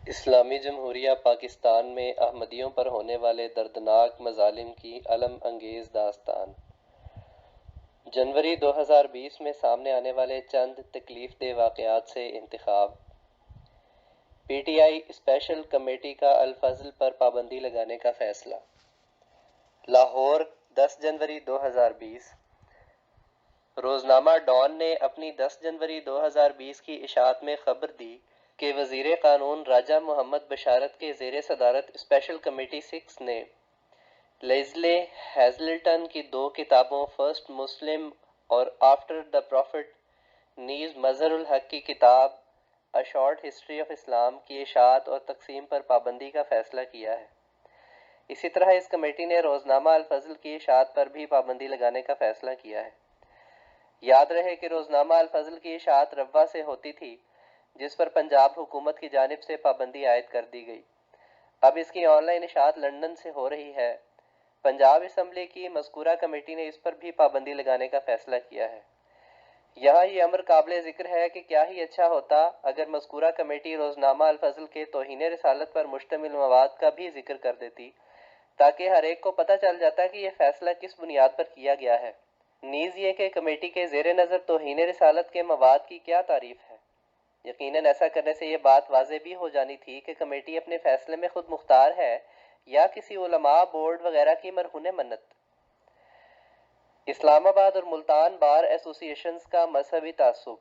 اسلامی جمہوریہ پاکستان میں احمدیوں پر ہونے والے دردناک مظالم کی الم انگیز داستان۔ جنوری 2020 میں سامنے آنے والے چند تکلیف دہ واقعات سے انتخاب۔ P T I special committee کا الفضل پر پابندی لگانے کا فیصلہ۔ لاہور، 10 جنوری 2020۔ روزنامہ ڈان نے اپنی 10 جنوری 2020 کی اشاعت میں خبر دی کہ وزیر قانون راجہ محمد بشارت کے زیر صدارت اسپیشل کمیٹی 6 نے لیزلے ہیزلٹن کی 2 کتابوں فرسٹ مسلم اور آفٹر دا پروفٹ نیز مظہر الحق کی کتاب اے شارٹ ہسٹری آف اسلام کی اشاعت اور تقسیم پر پابندی کا فیصلہ کیا ہے۔ اسی طرح اس کمیٹی نے روزنامہ الفضل کی اشاعت پر بھی پابندی لگانے کا فیصلہ کیا ہے۔ یاد رہے کہ روزنامہ الفضل کی اشاعت روا سے ہوتی تھی، جس پر پنجاب حکومت کی جانب سے پابندی عائد کر دی گئی۔ اب اس کی آن لائن اشاعت لندن سے ہو رہی ہے۔ پنجاب اسمبلی کی مذکورہ کمیٹی نے اس پر بھی پابندی لگانے کا فیصلہ کیا ہے۔ یہاں یہ امر قابل ذکر ہے کہ کیا ہی اچھا ہوتا اگر مذکورہ کمیٹی روزنامہ الفضل کے توہین رسالت پر مشتمل مواد کا بھی ذکر کر دیتی، تاکہ ہر ایک کو پتہ چل جاتا کہ یہ فیصلہ کس بنیاد پر کیا گیا ہے، نیز یہ کہ کمیٹی کے زیر نظر توہین رسالت کے مواد کی کیا تعریف ہے۔ یقیناً ایسا کرنے سے یہ بات واضح بھی ہو جانی تھی کہ کمیٹی اپنے فیصلے میں خود مختار ہے یا کسی علماء بورڈ وغیرہ کی مرہون منت۔ اسلام آباد اور ملتان بار ایسوسی ایشنز کا مذہبی تعصب۔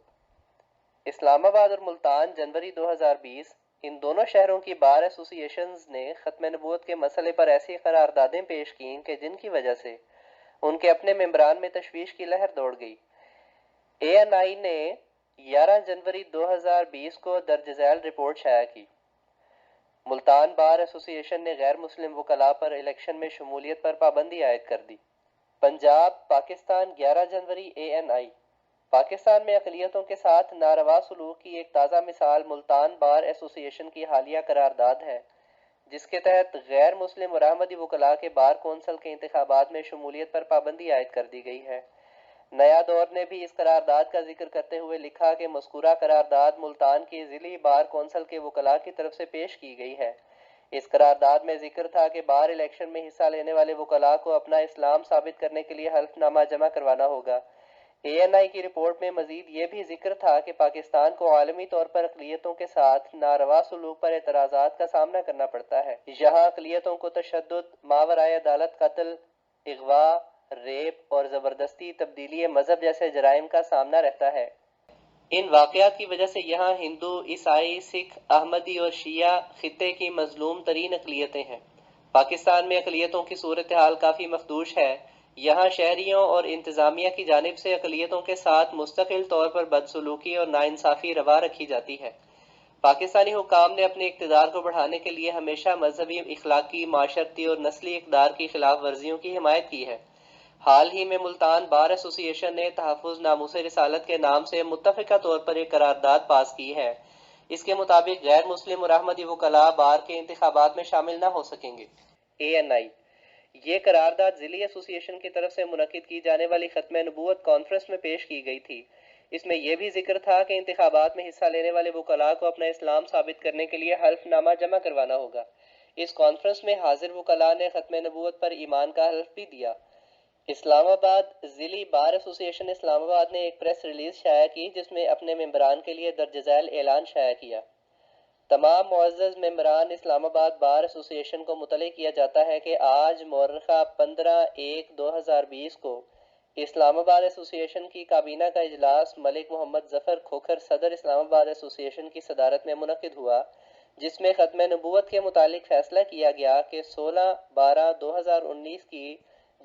اسلام آباد اور ملتان، جنوری 2020۔ ان دونوں شہروں کی بار ایسوسی ایشنز نے ختم نبوت کے مسئلے پر ایسی قراردادیں پیش کیں کہ جن کی وجہ سے ان کے اپنے ممبران میں تشویش کی لہر دوڑ گئی۔ اے این آئی نے 11 جنوری 2020 کو درج ذیل رپورٹ شائع کی۔ ملتان بار ایسوسی ایشن نے غیر مسلم وکلاء پر الیکشن میں شمولیت پر پابندی عائد کر دی۔ پنجاب، پاکستان، 11 جنوری۔ اے این آئی پاکستان میں اقلیتوں کے ساتھ ناروا سلوک کی ایک تازہ مثال ملتان بار ایسوسی ایشن کی حالیہ قرارداد ہے، جس کے تحت غیر مسلم اور احمدی وکلاء کے بار کونسل کے انتخابات میں شمولیت پر پابندی عائد کر دی گئی ہے۔ نیا دور نے بھی اس قرارداد کا ذکر کرتے ہوئے لکھا کہ مذکورہ قرارداد ملتان کی ضلعی بار کونسل کے وکلاء کی طرف سے پیش کی گئی ہے۔ اس قرارداد میں ذکر تھا کہ بار الیکشن میں حصہ لینے والے وکلاء کو اپنا اسلام ثابت کرنے کے لیے حلف نامہ جمع کروانا ہوگا۔ اے این آئی کی رپورٹ میں مزید یہ بھی ذکر تھا کہ پاکستان کو عالمی طور پر اقلیتوں کے ساتھ ناروا سلوک پر اعتراضات کا سامنا کرنا پڑتا ہے۔ یہاں اقلیتوں کو تشدد، ماورائے عدالت قتل، اغوا، ریپ اور زبردستی تبدیلی مذہب جیسے جرائم کا سامنا رہتا ہے۔ ان واقعات کی وجہ سے یہاں ہندو، عیسائی، سکھ، احمدی اور شیعہ خطے کی مظلوم ترین اقلیتیں ہیں۔ پاکستان میں اقلیتوں کی صورتحال کافی مخدوش ہے۔ یہاں شہریوں اور انتظامیہ کی جانب سے اقلیتوں کے ساتھ مستقل طور پر بدسلوکی اور ناانصافی روا رکھی جاتی ہے۔ پاکستانی حکام نے اپنے اقتدار کو بڑھانے کے لیے ہمیشہ مذہبی، اخلاقی، معاشرتی اور نسلی اقدار کی خلاف ورزیوں کی حمایت کی ہے۔ حال ہی میں ملتان بار ایسوسی ایشن نے تحفظ ناموس رسالت کے نام سے متفقہ طور پر ایک قرارداد پاس کی ہے۔ اس کے مطابق غیر مسلم اور احمدی وکلاء بار کے انتخابات میں شامل نہ ہو سکیں گے۔ اے این آئی یہ قرارداد ضلعی ایسوسی ایشن کی طرف سے منعقد کی جانے والی ختم نبوت کانفرنس میں پیش کی گئی تھی۔ اس میں یہ بھی ذکر تھا کہ انتخابات میں حصہ لینے والے وکلاء کو اپنا اسلام ثابت کرنے کے لیے حلف نامہ جمع کروانا ہوگا۔ اس کانفرنس میں حاضر وکلاء نے ختم نبوت پر ایمان کا حلف بھی دیا۔ اسلام آباد ضلعی بار ایسوسی ایشن اسلام آباد نے ایک پریس ریلیز شائع کی جس میں اپنے ممبران کے لیے درج ذیل اعلان شائع کیا۔ تمام معزز ممبران اسلام آباد بار ایسوسی ایشن کو مطلع کیا جاتا ہے کہ آج مورخہ 15/1/2020 کو اسلام آباد ایسوسی ایشن کی کابینہ کا اجلاس ملک محمد ظفر کھوکھر صدر اسلام آباد ایسوسی ایشن کی صدارت میں منعقد ہوا، جس میں ختم نبوت کے متعلق فیصلہ کیا گیا کہ 16/12/2019 کی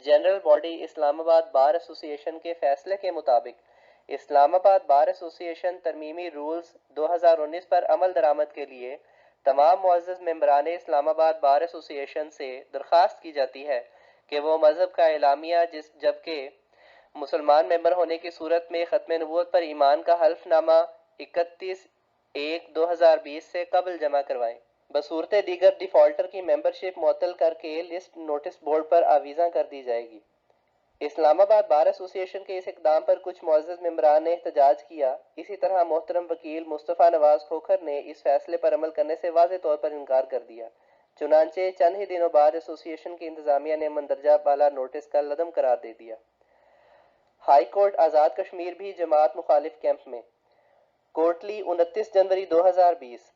جنرل باڈی اسلام آباد بار ایسوسی ایشن کے فیصلے کے مطابق اسلام آباد بار ایسوسی ایشن ترمیمی رولز 2019 پر عمل درآمد کے لیے تمام معزز ممبران اسلام آباد بار ایسوسی ایشن سے درخواست کی جاتی ہے کہ وہ مذہب کا اعلامیہ جبکہ مسلمان ممبر ہونے کی صورت میں ختم نبوت پر ایمان کا حلف نامہ 31/1/2020 سے قبل جمع کروائیں۔ بصورت دیگر ڈیفالٹر کی ممبرشپ معطل کر کے لسٹ نوٹس بورڈ پر آویزاں کر دی جائے گی۔ اسلام آباد بار ایسوسی ایشن کے اس اقدام پر کچھ معزز ممبران نے احتجاج کیا۔ اسی طرح محترم وکیل مصطفیٰ نواز کھوکھر نے اس فیصلے پر عمل کرنے سے واضح طور پر انکار کر دیا۔ چنانچہ چند ہی دنوں بعد ایسوسی ایشن کی انتظامیہ نے مندرجہ بالا نوٹس کا لدم قرار دے دیا۔ ہائی کورٹ آزاد کشمیر بھی جماعت مخالف کیمپ میں۔ کوٹلی 29 جنوری 2020۔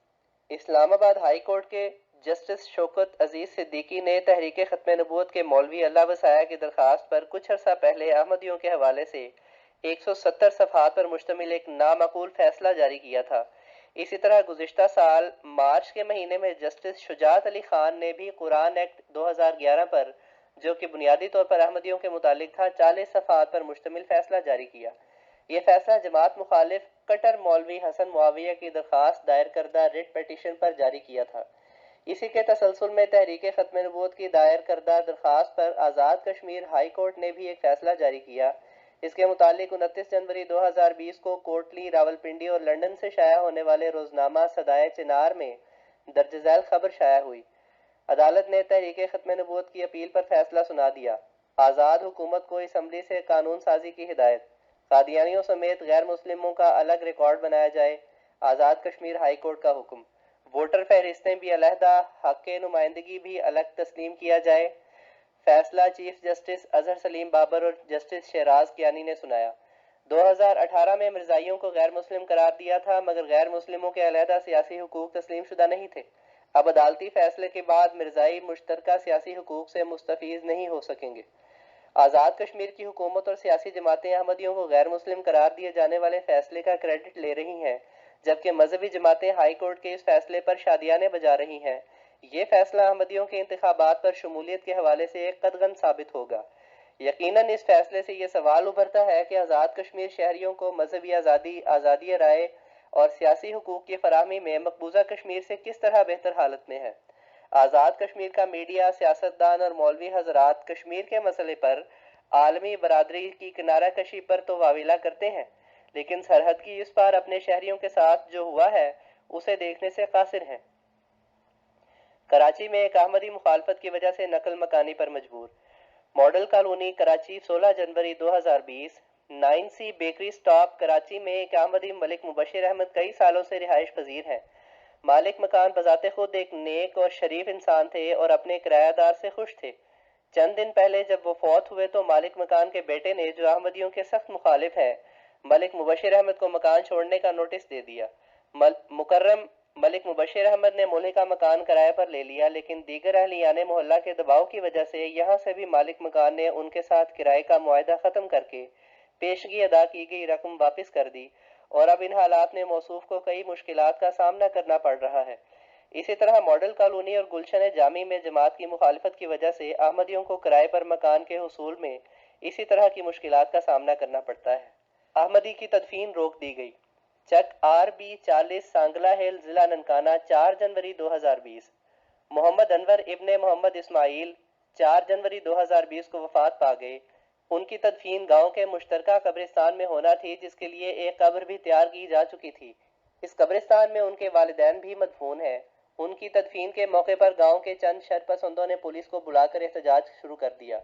اسلام آباد ہائی کورٹ کے جسٹس شوکت عزیز صدیقی نے تحریک ختم نبوت کے مولوی اللہ وسایہ کی درخواست پر کچھ عرصہ پہلے احمدیوں کے حوالے سے 170 صفحات پر مشتمل ایک نامعقول فیصلہ جاری کیا تھا۔ اسی طرح گزشتہ سال مارچ کے مہینے میں جسٹس شجاعت علی خان نے بھی قرآن ایکٹ 2011 پر، جو کہ بنیادی طور پر احمدیوں کے متعلق تھا، 40 صفحات پر مشتمل فیصلہ جاری کیا۔ یہ فیصلہ جماعت مخالف کٹر مولوی حسن معاویہ کی درخواست دائر کردہ ریٹ پیٹیشن پر جاری کیا تھا۔ اسی کے تسلسل میں تحریک ختم نبوت کی دائر کردہ درخواست پر آزاد کشمیر ہائی کورٹ نے بھی ایک فیصلہ جاری کیا۔ اس کے متعلق 29 جنوری 2020 کو کوٹلی، راولپنڈی اور لندن سے شائع ہونے والے روزنامہ صدائے چنار میں درج ذیل خبر شائع ہوئی۔ عدالت نے تحریک ختم نبوت کی اپیل پر فیصلہ سنا دیا۔ آزاد حکومت کو اسمبلی سے قانون سازی کی ہدایت۔ قادیانیوں سمیت غیر مسلموں کا الگ ریکارڈ بنایا جائے۔ آزاد کشمیر ہائی کورٹ کا حکم۔ ووٹر فہرستیں بھی علیحدہ، حق نمائندگی بھی الگ تسلیم کیا جائے۔ فیصلہ چیف جسٹس اظہر سلیم بابر اور جسٹس شیراز کیانی نے سنایا۔ 2018 میں مرزائیوں کو غیر مسلم قرار دیا تھا، مگر غیر مسلموں کے علیحدہ سیاسی حقوق تسلیم شدہ نہیں تھے۔ اب عدالتی فیصلے کے بعد مرزائی مشترکہ سیاسی حقوق سے مستفیض نہیں ہو سکیں گے۔ آزاد کشمیر کی حکومت اور سیاسی جماعتیں احمدیوں کو غیر مسلم قرار دیے جانے والے فیصلے کا کریڈٹ لے رہی ہیں، جبکہ مذہبی جماعتیں ہائی کورٹ کے اس فیصلے پر شادیانے بجا رہی ہیں۔ یہ فیصلہ احمدیوں کے انتخابات پر شمولیت کے حوالے سے ایک قدغن ثابت ہوگا۔ یقیناً اس فیصلے سے یہ سوال ابھرتا ہے کہ آزاد کشمیر شہریوں کو مذہبی آزادی رائے اور سیاسی حقوق کی فراہمی میں مقبوضہ کشمیر سے کس طرح بہتر حالت میں ہے۔ آزاد کشمیر کا میڈیا، سیاستدان اور مولوی حضرات کشمیر کے مسئلے پر عالمی برادری کی کنارہ کشی پر تو واویلا کرتے ہیں، لیکن سرحد کی اس پار اپنے شہریوں کے ساتھ جو ہوا ہے اسے دیکھنے سے قاصر ہیں۔ کراچی میں ایک احمدی مخالفت کی وجہ سے نقل مکانی پر مجبور۔ ماڈل کالونی کراچی 16 جنوری 2020۔ 9C بیکری سٹاپ کراچی میں ایک احمدی ملک مبشر احمد کئی سالوں سے رہائش پذیر ہیں۔ مالک مکان بذات خود ایک نیک اور شریف انسان تھے اور اپنے کرایہ دار سے خوش تھے۔ چند دن پہلے جب وہ فوت ہوئے تو مالک مکان کے بیٹے نے، جو احمدیوں کے سخت مخالف ہیں، ملک مبشر احمد کو مکان چھوڑنے کا نوٹس دے دیا۔ مکرم ملک مبشر احمد نے ملک کا مکان کرائے پر لے لیا، لیکن دیگر اہلیان محلہ کے دباؤ کی وجہ سے یہاں سے بھی مالک مکان نے ان کے ساتھ کرائے کا معاہدہ ختم کر کے پیشگی ادا کی گئی رقم واپس کر دی، اور اب ان حالات میں موصوف کو کئی مشکلات کا سامنا کرنا پڑ رہا ہے۔ اسی طرح ماڈل کالونی اور گلشن جامی میں جماعت کی مخالفت کی وجہ سے احمدیوں کو کرائے پر مکان کے حصول میں اسی طرح کی مشکلات کا سامنا کرنا پڑتا ہے۔ احمدی کی تدفین روک دی گئی۔ چک RB 40 سانگلا ہل، ضلع ننکانہ، 4 جنوری 2020۔ محمد انور ابن محمد اسماعیل 4 جنوری 2020 کو وفات پا گئے۔ ان کی تدفین گاؤں کے مشترکہ قبرستان میں ہونا تھی، جس کے لیے ایک قبر بھی تیار کی جا چکی تھی۔ اس قبرستان میں ان کے والدین بھی مدفون ہیں۔ ان کی تدفین کے موقع پر گاؤں کے چند شرپسندوں نے پولیس کو بلا کر احتجاج شروع کر دیا۔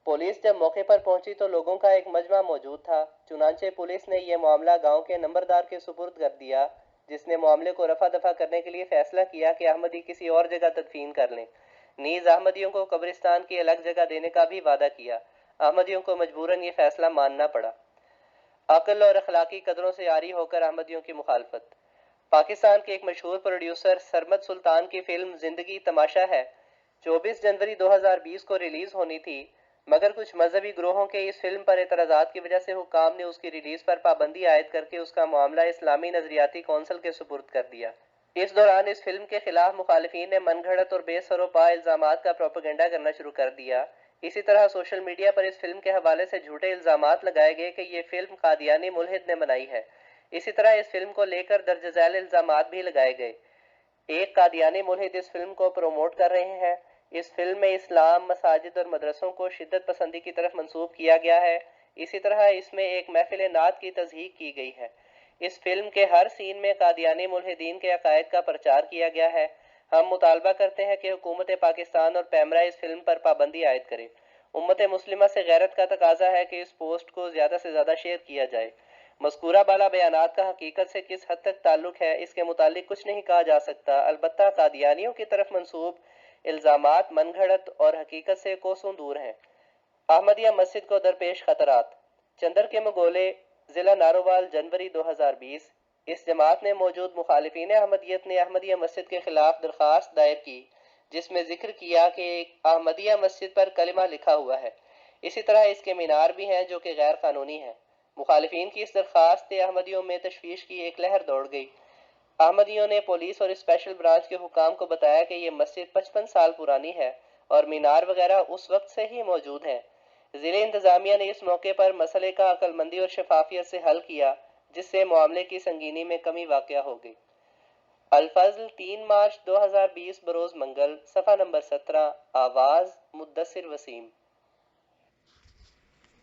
پولیس جب موقع پر پہنچی تو لوگوں کا ایک مجمع موجود تھا، چنانچہ پولیس نے یہ معاملہ گاؤں کے نمبردار کے سپرد کر دیا، جس نے معاملے کو رفع دفع کرنے کے لیے فیصلہ کیا کہ احمدی کسی اور جگہ تدفین کر لیں۔ نیز احمدیوں کو قبرستان کی الگ جگہ دینے کا بھی وعدہ کیا۔ احمدیوں کو مجبوراً یہ فیصلہ ماننا پڑا۔ عقل اور اخلاقی قدروں سے عاری ہو کر احمدیوں کی مخالفت۔ پاکستان کے ایک مشہور پروڈیوسر سرمد سلطان کی فلم زندگی تماشا ہے 24 جنوری 2020 کو ریلیز ہونی تھی، مگر کچھ مذہبی گروہوں کے اس فلم پر اعتراضات کی وجہ سے حکام نے اس کی ریلیز پر پابندی عائد کر کے اس کا معاملہ اسلامی نظریاتی کونسل کے سپرد کر دیا۔ اس دوران اس فلم کے خلاف مخالفین نے من گھڑت اور بے سر و پا الزامات کا پروپیگنڈا کرنا شروع کر دیا۔ اسی طرح سوشل میڈیا پر اس فلم کے حوالے سے جھوٹے الزامات لگائے گئے کہ یہ فلم قادیانی ملحد نے بنائی ہے۔ اسی طرح اس فلم کو لے کر درج ذیل الزامات بھی لگائے گئے۔ ایک قادیانی ملحد اس فلم کو پروموٹ کر رہے ہیں۔ اس فلم میں اسلام، مساجد اور مدرسوں کو شدت پسندی کی طرف منسوب کیا گیا ہے۔ اسی طرح اس میں ایک محفل نعت کی تضحیک کی گئی ہے۔ اس فلم کے ہر سین میں قادیانی ملحدین کے عقائد کا پرچار کیا گیا ہے۔ ہم مطالبہ کرتے ہیں کہ حکومت پاکستان اور پیمرا اس فلم پر پابندی عائد کرے۔ امت مسلمہ سے غیرت کا تقاضا ہے کہ اس پوسٹ کو زیادہ سے زیادہ شیئر کیا جائے۔ مذکورہ بالا بیانات کا حقیقت سے کس حد تک تعلق ہے اس کے متعلق کچھ نہیں کہا جا سکتا، البتہ قادیانیوں کی طرف منسوب الزامات من گھڑت اور حقیقت سے کوسوں دور ہیں۔ احمدیہ مسجد کو درپیش خطرات۔ چندر کے مگولے، ضلع نارووال، جنوری 2020۔ اس جماعت نے موجود مخالفین احمدیت نے احمدیہ مسجد کے خلاف درخواست دائر کی، جس میں ذکر کیا کہ احمدیہ مسجد پر کلمہ لکھا ہوا ہے، اسی طرح اس کے مینار بھی ہیں جو کہ غیر قانونی ہیں۔ مخالفین کی اس درخواست سے احمدیوں میں تشویش کی ایک لہر دوڑ گئی۔ احمدیوں نے پولیس اور اسپیشل برانچ کے حکام کو بتایا کہ یہ مسجد 55 سال پرانی ہے اور مینار وغیرہ اس وقت سے ہی موجود ہیں۔ ضلع انتظامیہ نے اس موقع پر مسئلے کا عقل مندی اور شفافیت سے حل کیا، جس سے معاملے کی سنگینی میں کمی واقع ہو گئی۔ الفضل، 3 مارچ 2020 بروز منگل، صفحہ نمبر 17۔ آواز، مدثر وسیم۔